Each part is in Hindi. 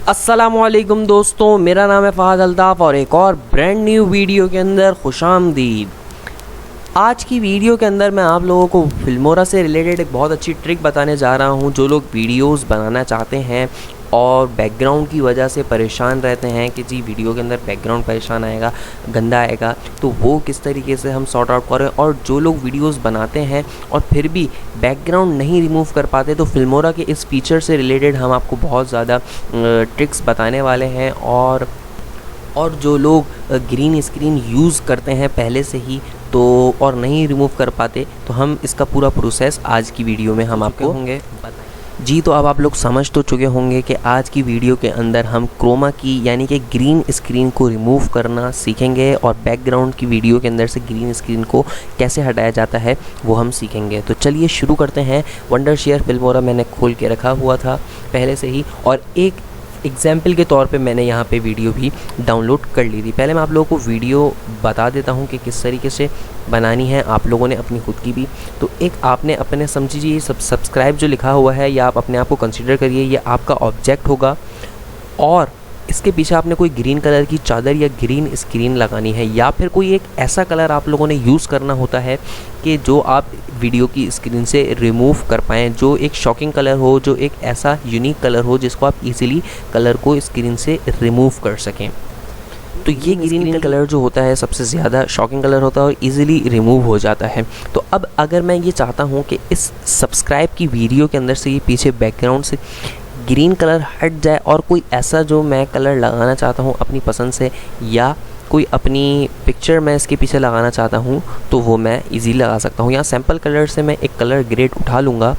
अस्सलामुअलैकुम दोस्तों, मेरा नाम है फ़हद अल्ताफ़ और एक और ब्रांड न्यू वीडियो के अंदर खुशामदीद। आज की वीडियो के अंदर मैं आप लोगों को फिल्मोरा से रिलेटेड एक बहुत अच्छी ट्रिक बताने जा रहा हूं। जो लोग वीडियोस बनाना चाहते हैं और बैकग्राउंड की वजह से परेशान रहते हैं कि जी वीडियो के अंदर बैकग्राउंड परेशान आएगा, गंदा आएगा, तो वो किस तरीके से हम सॉर्ट आउट करें। और जो लोग वीडियोस बनाते हैं और फिर भी बैकग्राउंड नहीं रिमूव कर पाते, तो फिल्मोरा के इस फीचर से रिलेटेड हम आपको बहुत ज़्यादा ट्रिक्स बताने वाले हैं। और जो लोग ग्रीन स्क्रीन यूज़ करते हैं पहले से ही तो और नहीं रिमूव कर पाते, तो हम इसका पूरा प्रोसेस आज की वीडियो में हम आपको होंगे जी। तो अब आप लोग समझ तो चुके होंगे कि आज की वीडियो के अंदर हम क्रोमा की यानी कि ग्रीन स्क्रीन को रिमूव करना सीखेंगे और बैकग्राउंड की वीडियो के अंदर से ग्रीन स्क्रीन को कैसे हटाया जाता है वो हम सीखेंगे। तो चलिए शुरू करते हैं। वंडरशेयर फिल्मोरा मैंने खोल के रखा हुआ था पहले से ही, और एक एग्जाम्पल के तौर पे मैंने यहाँ पे वीडियो भी डाउनलोड कर ली थी। पहले मैं आप लोगों को वीडियो बता देता हूँ कि किस तरीके से बनानी है आप लोगों ने अपनी खुद की भी। तो एक आपने अपने समझिए सब्सक्राइब जो लिखा हुआ है, या आप अपने आप को कंसिडर करिए ये आपका ऑब्जेक्ट होगा, और इसके पीछे आपने कोई ग्रीन कलर की चादर या ग्रीन स्क्रीन लगानी है, या फिर कोई एक ऐसा कलर आप लोगों ने यूज़ करना होता है कि जो आप वीडियो की स्क्रीन से रिमूव कर पाएँ, जो एक शॉकिंग कलर हो, जो एक ऐसा यूनिक कलर हो जिसको आप इजीली कलर को स्क्रीन से रिमूव कर सकें। तो ये ग्रीन कलर जो होता है सबसे ज़्यादा शॉकिंग कलर होता है और इजीली रिमूव हो जाता है। तो अब अगर मैं ये चाहता हूँ कि इस सब्सक्राइब की वीडियो के अंदर से ये पीछे बैकग्राउंड से ग्रीन कलर हट जाए और कोई ऐसा जो मैं कलर लगाना चाहता हूँ अपनी पसंद से, या कोई अपनी पिक्चर मैं इसके पीछे लगाना चाहता हूँ, तो वो मैं इजीली लगा सकता हूँ। यहाँ सैम्पल कलर से मैं एक कलर ग्रेड उठा लूँगा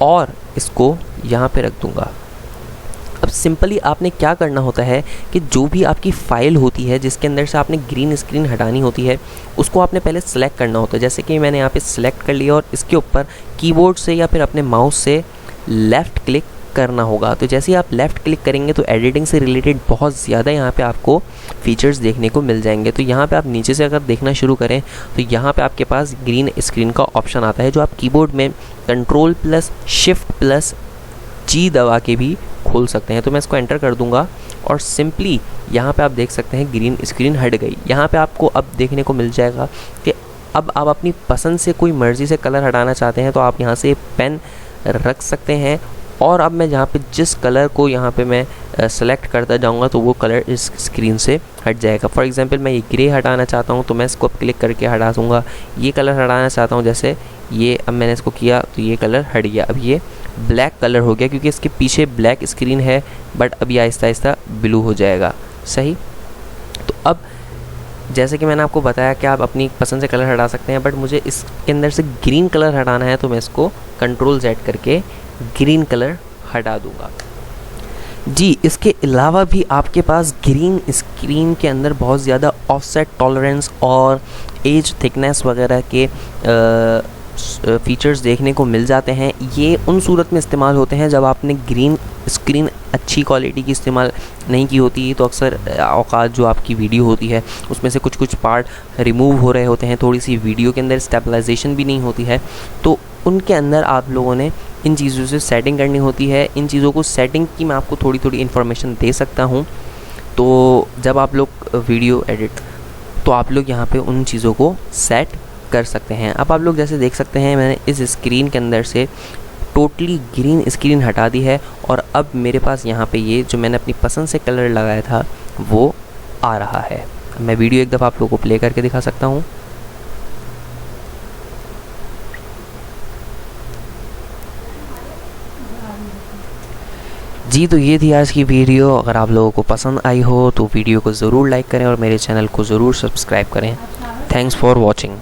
और इसको यहाँ पे रख दूँगा। अब सिंपली आपने क्या करना होता है कि जो भी आपकी फ़ाइल होती है जिसके अंदर से आपने ग्रीन स्क्रीन हटानी होती है, उसको आपने पहले सेलेक्ट करना होता है। जैसे कि मैंने यहाँ पे सेलेक्ट कर लिया और इसके ऊपर कीबोर्ड से या फिर अपने माउस से लेफ़्ट क्लिक करना होगा। तो जैसे ही आप लेफ़्ट क्लिक करेंगे तो एडिटिंग से रिलेटेड बहुत ज़्यादा यहाँ पे आपको फीचर्स देखने को मिल जाएंगे। तो यहाँ पे आप नीचे से अगर देखना शुरू करें तो यहाँ पे आपके पास ग्रीन स्क्रीन का ऑप्शन आता है, जो आप कीबोर्ड में Ctrl+Shift+G दबा के भी खोल सकते हैं। तो मैं इसको एंटर कर दूंगा और सिंपली यहाँ पे आप देख सकते हैं ग्रीन स्क्रीन हट गई। यहाँ पे आपको अब देखने को मिल जाएगा कि अब आप अपनी पसंद से कोई मर्ज़ी से कलर हटाना चाहते हैं तो आप यहाँ से पेन रख सकते हैं, और अब मैं यहाँ पे जिस कलर को यहाँ पे मैं सेलेक्ट करता जाऊँगा तो वो कलर इस स्क्रीन से हट जाएगा। फॉर एग्जांपल मैं ये ग्रे हटाना चाहता हूँ तो मैं इसको क्लिक करके हटा दूँगा। ये कलर हटाना चाहता हूँ, जैसे ये अब मैंने इसको किया तो ये कलर हट गया। अब ये ब्लैक कलर हो गया क्योंकि इसके पीछे ब्लैक स्क्रीन है, बट अभी आहिस्ता आहिस्ता ब्लू हो जाएगा। सही। तो अब जैसे कि मैंने आपको बताया कि आप अपनी पसंद से कलर हटा सकते हैं, बट मुझे इसके अंदर से ग्रीन कलर हटाना है तो मैं इसको Ctrl+Z करके ग्रीन कलर हटा दूंगा जी। इसके अलावा भी आपके पास ग्रीन स्क्रीन के अंदर बहुत ज़्यादा ऑफसेट टॉलरेंस और एज थिकनेस वगैरह के फीचर्स देखने को मिल जाते हैं। ये उन सूरत में इस्तेमाल होते हैं जब आपने ग्रीन स्क्रीन अच्छी क्वालिटी की इस्तेमाल नहीं की होती, तो अक्सर औकात जो आपकी वीडियो होती है उसमें से कुछ पार्ट रिमूव हो रहे होते हैं, थोड़ी सी वीडियो के अंदर स्टेबलाइजेशन भी नहीं होती है, तो उनके अंदर आप लोगों ने इन चीज़ों से सेटिंग करनी होती है। इन चीज़ों को सेटिंग की मैं आपको थोड़ी इन्फॉर्मेशन दे सकता हूँ। तो जब आप लोग वीडियो एडिट, तो आप लोग यहाँ पे उन चीज़ों को सेट कर सकते हैं। अब आप लोग जैसे देख सकते हैं मैंने इस स्क्रीन के अंदर से टोटली ग्रीन स्क्रीन हटा दी है, और अब मेरे पास यहाँ पे ये जो मैंने अपनी पसंद से कलर लगाया था वो आ रहा है। मैं वीडियो एक दफ़ा आप लोगों को प्ले करके दिखा सकता हूँ। जी, तो ये थी आज की वीडियो। अगर आप लोगों को पसंद आई हो तो वीडियो को ज़रूर लाइक करें और मेरे चैनल को ज़रूर सब्सक्राइब करें। Thanks for watching.